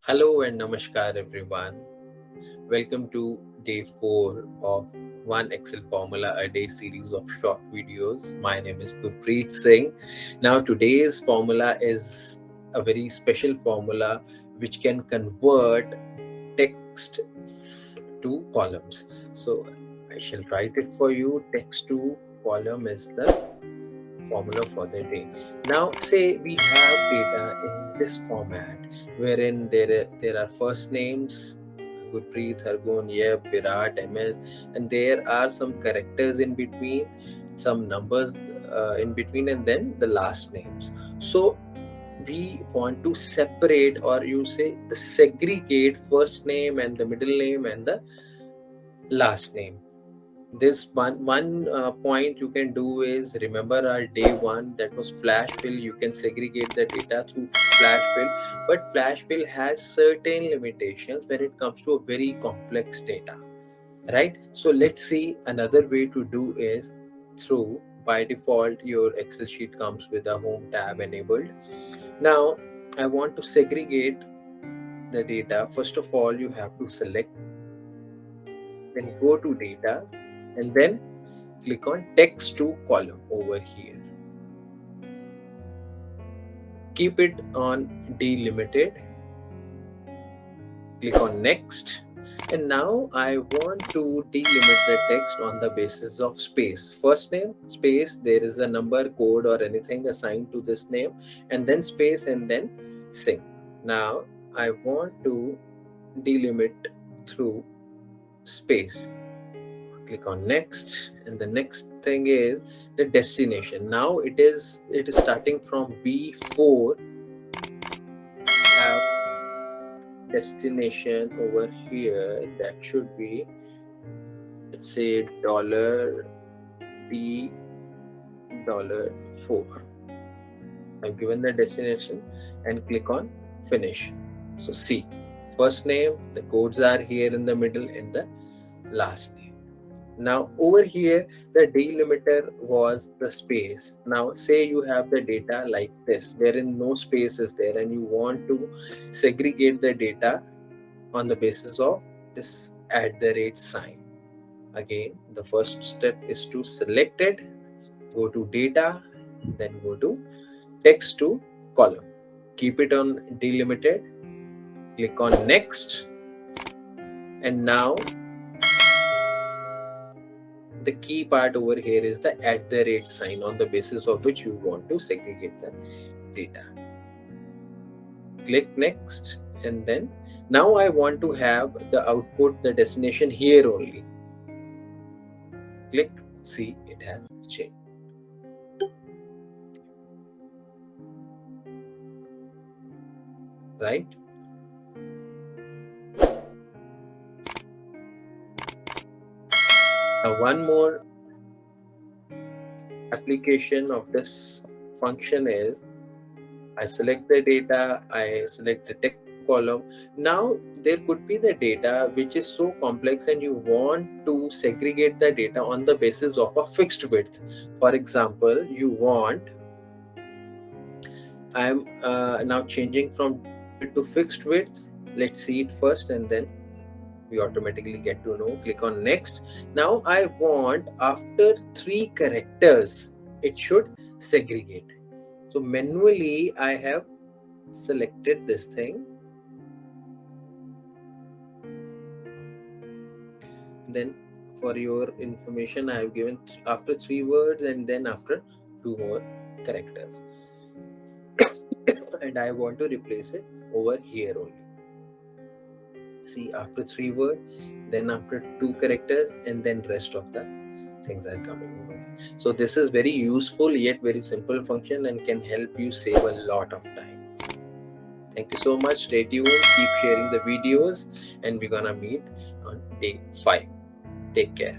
Hello and namaskar everyone. Welcome to day 4 of One Excel Formula a Day series of short videos. My name is Gurpreet Singh. Now today's formula is a very special formula which can convert text to columns. So I shall write it for you. Text to column is the formula for the day. Now, say we have data in this format, wherein there are first names, Gurpreet, Hargun, Yeb, Virat, MS, and there are some characters in between, some numbers in between, and then the last names. So we want to separate, or you say the segregate first name and the middle name and the last name. This one point you can do is, remember our day one, that was flash fill. You can segregate the data through flash fill, but flash fill has certain limitations when it comes to a very complex data, right? So let's see, another way to do is through, by default your Excel sheet comes with a home tab enabled. Now I want to segregate the data. First of all, you have to select, then go to data, and then click on text to column over here. Keep it on delimited. Click on next. And now I want to delimit the text on the basis of space. First name, space, there is a number, code, or anything assigned to this name, and then space, and then sing. Now I want to delimit through space. Click on next, and the next thing is the destination. Now it is starting from B4. Have destination over here, that should be, let's say, $D$4. I've given the destination and click on finish. So see, first name, the codes are here in the middle, and the last name. Now over here, the delimiter was the space. Now say you have the data like this, wherein no space is there, and you want to segregate the data on the basis of this @ sign. Again, the first step is to select it, go to data, then go to text to column. Keep it on delimited, click on next, and now the key part over here is the @sign, on the basis of which you want to segregate the data. Click next, and then now I want to have the output, the destination here only. Click, see, it has changed. Right? Now one more application of this function is, I select the data, I select the text column. Now there could be the data which is so complex, and you want to segregate the data on the basis of a fixed width. For example, you want, I am now changing from to fixed width. Let's see it first, and then we automatically get to know. Click on next. Now I want, after 3 characters, it should segregate. So manually I have selected this thing. Then for your information, I have given after 3 words, and then after 2 more characters. And I want to replace it over here only. See, after 3 words, then after 2 characters, and then rest of the things are coming over. So this is very useful yet very simple function, and can help you save a lot of time. Thank you so much. Stay tuned, keep sharing the videos, and we're gonna meet on day 5. Take care.